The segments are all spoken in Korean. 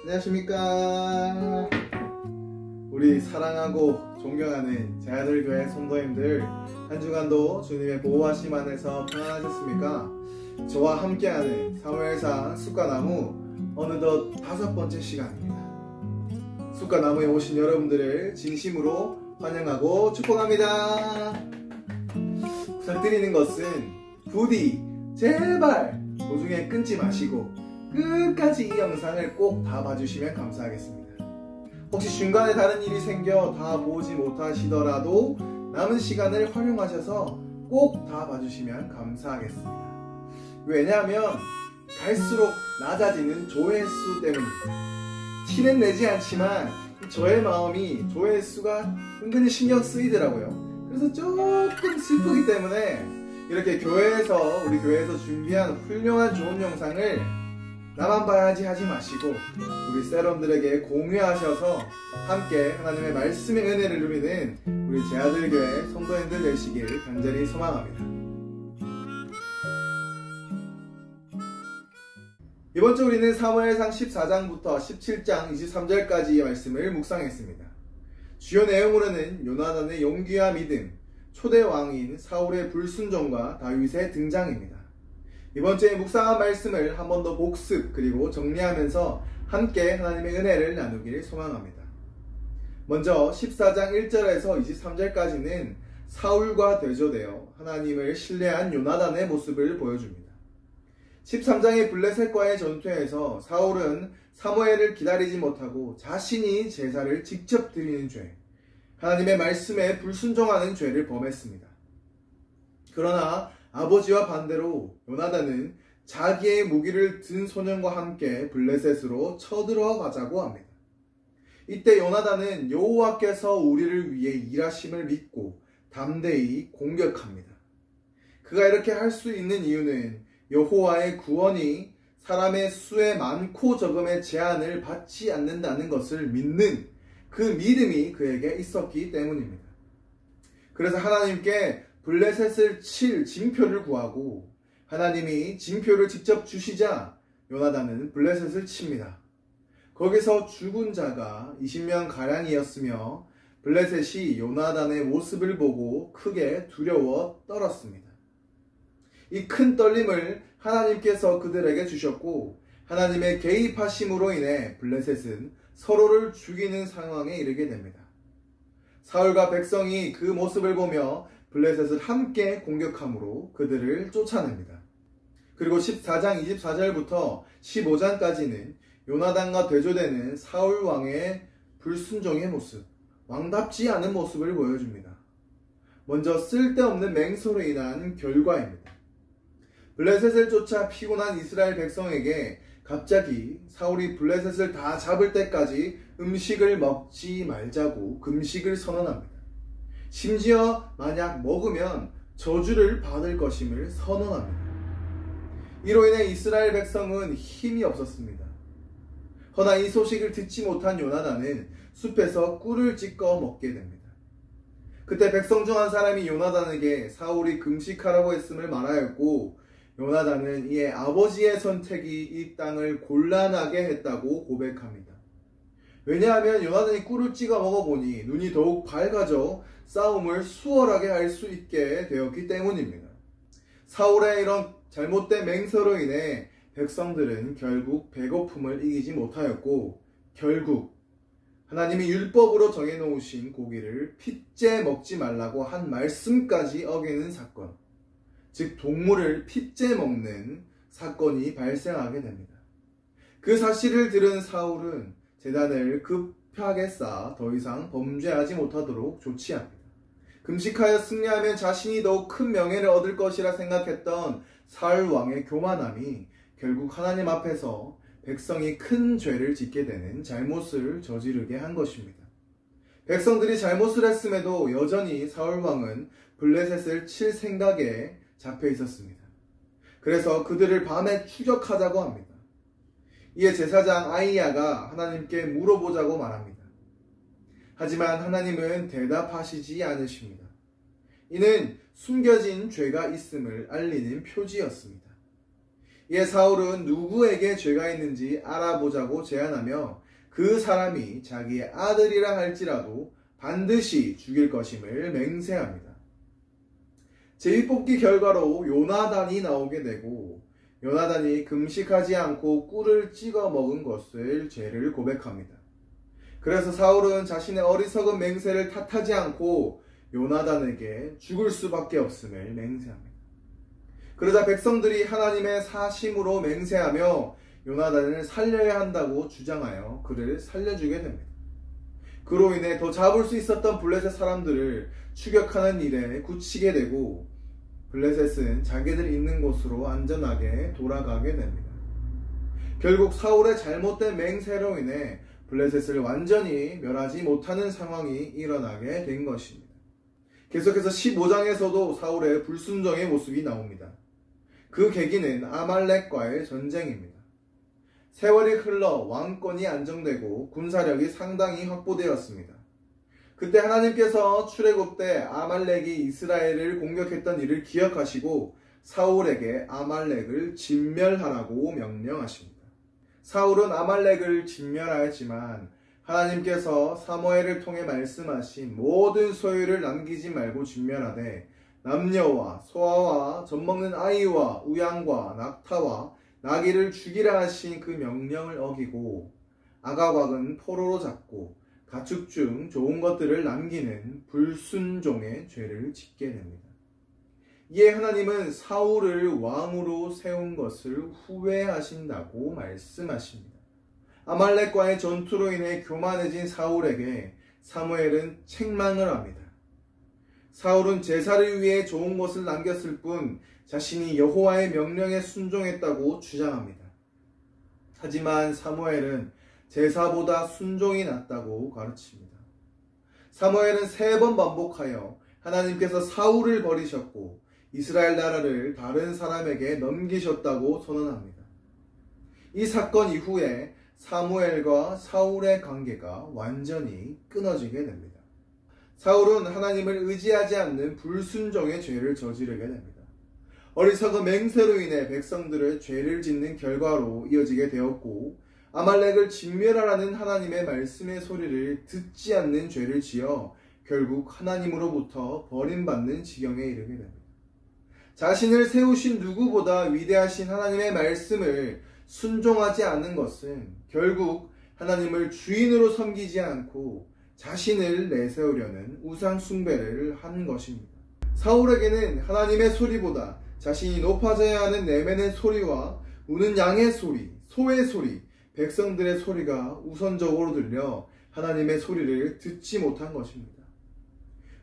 안녕하십니까. 우리 사랑하고 존경하는 제아들교회 성도님들, 한 주간도 주님의 보호하심 안에서 평안하셨습니까? 저와 함께하는 사무엘상 쑥가나무 어느덧 5번째 시간입니다. 쑥가나무에 오신 여러분들을 진심으로 환영하고 축복합니다. 부탁드리는 것은 부디 제발 도중에 끊지 마시고 끝까지 이 영상을 꼭 다 봐주시면 감사하겠습니다. 혹시 중간에 다른 일이 생겨 다 보지 못하시더라도 남은 시간을 활용하셔서 꼭 다 봐주시면 감사하겠습니다. 왜냐하면 갈수록 낮아지는 조회수 때문입니다. 티는 내지 않지만 저의 마음이 조회수가 은근히 신경 쓰이더라고요. 그래서 조금 슬프기 때문에 이렇게 우리 교회에서 준비한 훌륭한 좋은 영상을 나만 봐야지 하지 마시고 우리 세럼들에게 공유하셔서 함께 하나님의 말씀의 은혜를 누리는 우리 제아들교회 성도님들 되시길 간절히 소망합니다. 이번 주 우리는 사무엘상 14장부터 17장 23절까지의 말씀을 묵상했습니다. 주요 내용으로는 요나단의 용기와 믿음, 초대 왕인 사울의 불순종과 다윗의 등장입니다. 이번 주에 묵상한 말씀을 한 번 더 복습 그리고 정리하면서 함께 하나님의 은혜를 나누길 소망합니다. 먼저 14장 1절에서 23절까지는 사울과 대조되어 하나님을 신뢰한 요나단의 모습을 보여줍니다. 13장의 블레셋과의 전투에서 사울은 사무엘을 기다리지 못하고 자신이 제사를 직접 드리는 죄, 하나님의 말씀에 불순종하는 죄를 범했습니다. 그러나 아버지와 반대로 요나단은 자기의 무기를 든 소년과 함께 블레셋으로 쳐들어가자고 합니다. 이때 요나단은 여호와께서 우리를 위해 일하심을 믿고 담대히 공격합니다. 그가 이렇게 할 수 있는 이유는 여호와의 구원이 사람의 수에 많고 적음의 제한을 받지 않는다는 것을 믿는 그 믿음이 그에게 있었기 때문입니다. 그래서 하나님께 블레셋을 칠 징표를 구하고 하나님이 징표를 직접 주시자 요나단은 블레셋을 칩니다. 거기서 죽은 자가 20명가량이었으며 블레셋이 요나단의 모습을 보고 크게 두려워 떨었습니다. 이 큰 떨림을 하나님께서 그들에게 주셨고 하나님의 개입하심으로 인해 블레셋은 서로를 죽이는 상황에 이르게 됩니다. 사울과 백성이 그 모습을 보며 블레셋을 함께 공격함으로 그들을 쫓아냅니다. 그리고 14장 24절부터 15장까지는 요나단과 대조되는 사울 왕의 불순종의 모습, 왕답지 않은 모습을 보여줍니다. 먼저 쓸데없는 맹세로 인한 결과입니다. 블레셋을 쫓아 피곤한 이스라엘 백성에게 갑자기 사울이 블레셋을 다 잡을 때까지 음식을 먹지 말자고 금식을 선언합니다. 심지어 만약 먹으면 저주를 받을 것임을 선언합니다. 이로 인해 이스라엘 백성은 힘이 없었습니다. 허나 이 소식을 듣지 못한 요나단은 숲에서 꿀을 찢어 먹게 됩니다. 그때 백성 중 한 사람이 요나단에게 사울이 금식하라고 했음을 말하였고 요나단은 이에 아버지의 선택이 이 땅을 곤란하게 했다고 고백합니다. 왜냐하면 요나단이 꿀을 찍어 먹어보니 눈이 더욱 밝아져 싸움을 수월하게 할 수 있게 되었기 때문입니다. 사울의 이런 잘못된 맹세로 인해 백성들은 결국 배고픔을 이기지 못하였고 결국 하나님이 율법으로 정해놓으신 고기를 핏째 먹지 말라고 한 말씀까지 어기는 사건, 즉 동물을 핏째 먹는 사건이 발생하게 됩니다. 그 사실을 들은 사울은 제단을 급하게 쌓아 더 이상 범죄하지 못하도록 조치합니다. 금식하여 승리하면 자신이 더욱 큰 명예를 얻을 것이라 생각했던 사울 왕의 교만함이 결국 하나님 앞에서 백성이 큰 죄를 짓게 되는 잘못을 저지르게 한 것입니다. 백성들이 잘못을 했음에도 여전히 사울 왕은 블레셋을 칠 생각에 잡혀 있었습니다. 그래서 그들을 밤에 추격하자고 합니다. 이에 제사장 아히야가 하나님께 물어보자고 말합니다. 하지만 하나님은 대답하시지 않으십니다. 이는 숨겨진 죄가 있음을 알리는 표지였습니다. 이에 사울은 누구에게 죄가 있는지 알아보자고 제안하며 그 사람이 자기의 아들이라 할지라도 반드시 죽일 것임을 맹세합니다. 제비뽑기 결과로 요나단이 나오게 되고 요나단이 금식하지 않고 꿀을 찍어 먹은 것을 죄를 고백합니다. 그래서 사울은 자신의 어리석은 맹세를 탓하지 않고 요나단에게 죽을 수밖에 없음을 맹세합니다. 그러자 백성들이 하나님의 사심으로 맹세하며 요나단을 살려야 한다고 주장하여 그를 살려주게 됩니다. 그로 인해 더 잡을 수 있었던 블레셋 사람들을 추격하는 일에 굳히게 되고 블레셋은 자기들 있는 곳으로 안전하게 돌아가게 됩니다. 결국 사울의 잘못된 맹세로 인해 블레셋을 완전히 멸하지 못하는 상황이 일어나게 된 것입니다. 계속해서 15장에서도 사울의 불순종의 모습이 나옵니다. 그 계기는 아말렉과의 전쟁입니다. 세월이 흘러 왕권이 안정되고 군사력이 상당히 확보되었습니다. 그때 하나님께서 출애굽 때 아말렉이 이스라엘을 공격했던 일을 기억하시고 사울에게 아말렉을 진멸하라고 명령하십니다. 사울은 아말렉을 진멸하였지만 하나님께서 사무엘을 통해 말씀하신 모든 소유를 남기지 말고 진멸하되 남녀와 소아와 젖먹는 아이와 우양과 낙타와 나귀를 죽이라 하신 그 명령을 어기고 아가곽은 포로로 잡고 가축 중 좋은 것들을 남기는 불순종의 죄를 짓게 됩니다. 이에 하나님은 사울을 왕으로 세운 것을 후회하신다고 말씀하십니다. 아말렉과의 전투로 인해 교만해진 사울에게 사무엘은 책망을 합니다. 사울은 제사를 위해 좋은 것을 남겼을 뿐 자신이 여호와의 명령에 순종했다고 주장합니다. 하지만 사무엘은 제사보다 순종이 낫다고 가르칩니다. 사무엘은 3번 반복하여 하나님께서 사울을 버리셨고 이스라엘 나라를 다른 사람에게 넘기셨다고 선언합니다. 이 사건 이후에 사무엘과 사울의 관계가 완전히 끊어지게 됩니다. 사울은 하나님을 의지하지 않는 불순종의 죄를 저지르게 됩니다. 어리석은 맹세로 인해 백성들을 죄를 짓는 결과로 이어지게 되었고 아말렉을 진멸하라는 하나님의 말씀의 소리를 듣지 않는 죄를 지어 결국 하나님으로부터 버림받는 지경에 이르게 됩니다. 자신을 세우신 누구보다 위대하신 하나님의 말씀을 순종하지 않는 것은 결국 하나님을 주인으로 섬기지 않고 자신을 내세우려는 우상 숭배를 한 것입니다. 사울에게는 하나님의 소리보다 자신이 높아져야 하는 내면의 소리와 우는 양의 소리, 소의 소리, 백성들의 소리가 우선적으로 들려 하나님의 소리를 듣지 못한 것입니다.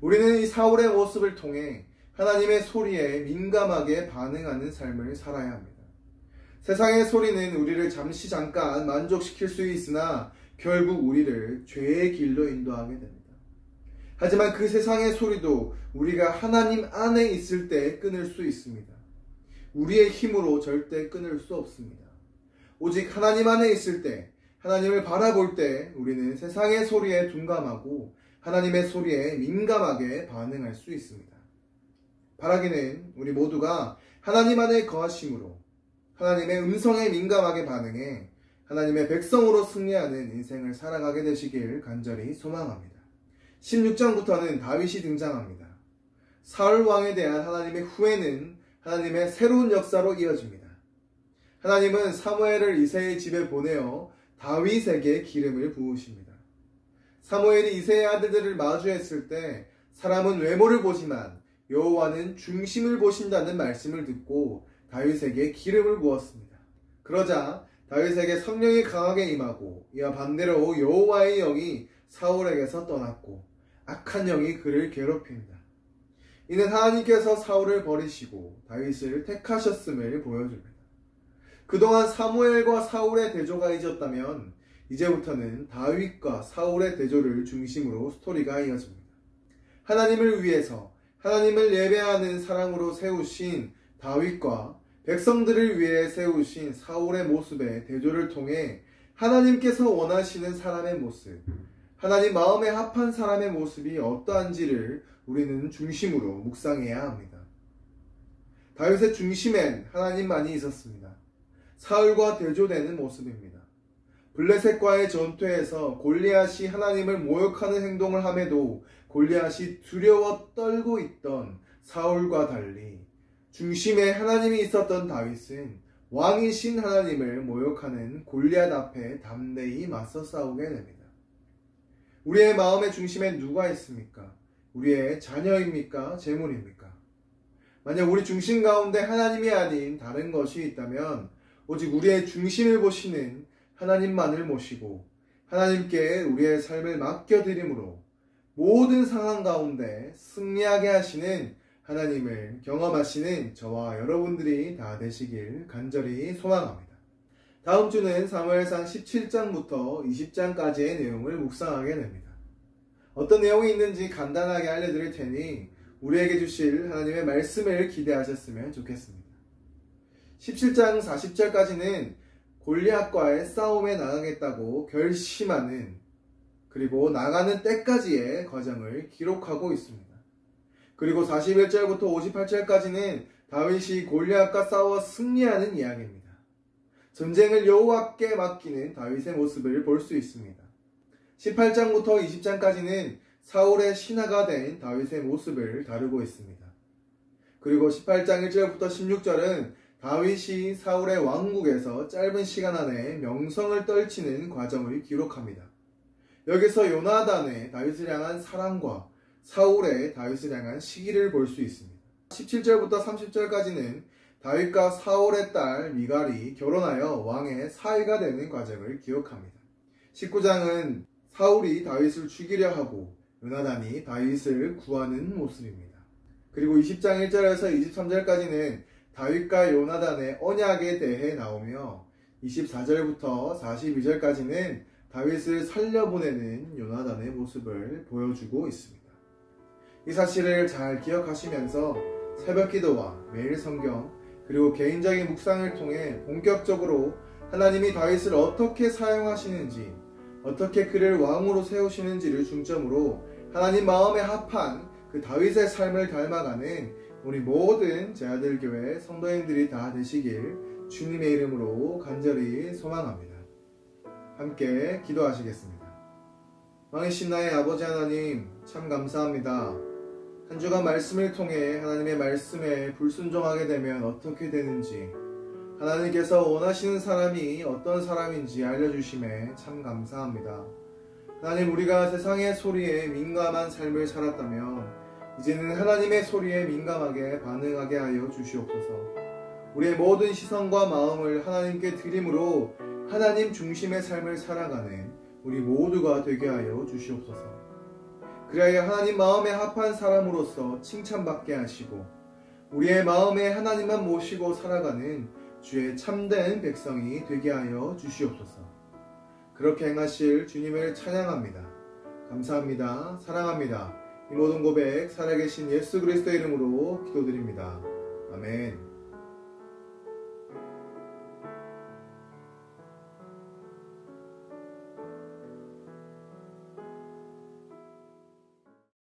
우리는 이 사울의 모습을 통해 하나님의 소리에 민감하게 반응하는 삶을 살아야 합니다. 세상의 소리는 우리를 잠깐 만족시킬 수 있으나 결국 우리를 죄의 길로 인도하게 됩니다. 하지만 그 세상의 소리도 우리가 하나님 안에 있을 때 끊을 수 있습니다. 우리의 힘으로 절대 끊을 수 없습니다. 오직 하나님 안에 있을 때, 하나님을 바라볼 때 우리는 세상의 소리에 둔감하고 하나님의 소리에 민감하게 반응할 수 있습니다. 바라기는 우리 모두가 하나님 안에 거하심으로 하나님의 음성에 민감하게 반응해 하나님의 백성으로 승리하는 인생을 살아가게 되시길 간절히 소망합니다. 16장부터는 다윗이 등장합니다. 사울 왕에 대한 하나님의 후회는 하나님의 새로운 역사로 이어집니다. 하나님은 사무엘을 이새의 집에 보내어 다윗에게 기름을 부으십니다. 사무엘이 이새의 아들들을 마주했을 때 사람은 외모를 보지만 여호와는 중심을 보신다는 말씀을 듣고 다윗에게 기름을 부었습니다. 그러자 다윗에게 성령이 강하게 임하고 이와 반대로 여호와의 영이 사울에게서 떠났고 악한 영이 그를 괴롭힙니다. 이는 하나님께서 사울을 버리시고 다윗을 택하셨음을 보여줍니다. 그동안 사무엘과 사울의 대조가 잊었다면 이제부터는 다윗과 사울의 대조를 중심으로 스토리가 이어집니다. 하나님을 위해서 하나님을 예배하는 사랑으로 세우신 다윗과 백성들을 위해 세우신 사울의 모습의 대조를 통해 하나님께서 원하시는 사람의 모습, 하나님 마음에 합한 사람의 모습이 어떠한지를 우리는 중심으로 묵상해야 합니다. 다윗의 중심엔 하나님만이 있었습니다. 사울과 대조되는 모습입니다. 블레셋과의 전투에서 골리앗이 하나님을 모욕하는 행동을 함에도 골리앗이 두려워 떨고 있던 사울과 달리 중심에 하나님이 있었던 다윗은 왕이신 하나님을 모욕하는 골리앗 앞에 담대히 맞서 싸우게 됩니다. 우리의 마음의 중심에 누가 있습니까? 우리의 자녀입니까? 재물입니까? 만약 우리 중심 가운데 하나님이 아닌 다른 것이 있다면 오직 우리의 중심을 보시는 하나님만을 모시고 하나님께 우리의 삶을 맡겨드림으로 모든 상황 가운데 승리하게 하시는 하나님을 경험하시는 저와 여러분들이 다 되시길 간절히 소망합니다. 다음 주는 사무엘상 17장부터 20장까지의 내용을 묵상하게 됩니다. 어떤 내용이 있는지 간단하게 알려드릴 테니 우리에게 주실 하나님의 말씀을 기대하셨으면 좋겠습니다. 17장 40절까지는 골리앗과의 싸움에 나가겠다고 결심하는 그리고 나가는 때까지의 과정을 기록하고 있습니다. 그리고 41절부터 58절까지는 다윗이 골리앗과 싸워 승리하는 이야기입니다. 전쟁을 여호와께 맡기는 다윗의 모습을 볼 수 있습니다. 18장부터 20장까지는 사울의 신하가 된 다윗의 모습을 다루고 있습니다. 그리고 18장 1절부터 16절은 다윗이 사울의 왕국에서 짧은 시간 안에 명성을 떨치는 과정을 기록합니다. 여기서 요나단의 다윗을 향한 사랑과 사울의 다윗을 향한 시기를 볼 수 있습니다. 17절부터 30절까지는 다윗과 사울의 딸 미갈이 결혼하여 왕의 사위가 되는 과정을 기록합니다. 19장은 사울이 다윗을 죽이려 하고 요나단이 다윗을 구하는 모습입니다. 그리고 20장 1절에서 23절까지는 다윗과 요나단의 언약에 대해 나오며 24절부터 42절까지는 다윗을 살려보내는 요나단의 모습을 보여주고 있습니다. 이 사실을 잘 기억하시면서 새벽 기도와 매일 성경 그리고 개인적인 묵상을 통해 본격적으로 하나님이 다윗을 어떻게 사용하시는지 어떻게 그를 왕으로 세우시는지를 중점으로 하나님 마음에 합한 그 다윗의 삶을 닮아가는 우리 모든 제아들교회 성도님들이 다 되시길 주님의 이름으로 간절히 소망합니다. 함께 기도하시겠습니다. 왕이신 나의 아버지 하나님 참 감사합니다. 한 주간 말씀을 통해 하나님의 말씀에 불순종하게 되면 어떻게 되는지 하나님께서 원하시는 사람이 어떤 사람인지 알려주심에 참 감사합니다. 하나님 우리가 세상의 소리에 민감한 삶을 살았다면 이제는 하나님의 소리에 민감하게 반응하게 하여 주시옵소서. 우리의 모든 시선과 마음을 하나님께 드림으로 하나님 중심의 삶을 살아가는 우리 모두가 되게 하여 주시옵소서. 그리하여 하나님 마음에 합한 사람으로서 칭찬받게 하시고 우리의 마음에 하나님만 모시고 살아가는 주의 참된 백성이 되게 하여 주시옵소서. 그렇게 행하실 주님을 찬양합니다. 감사합니다. 사랑합니다. 이 모든 고백 살아계신 예수 그리스도의 이름으로 기도드립니다. 아멘.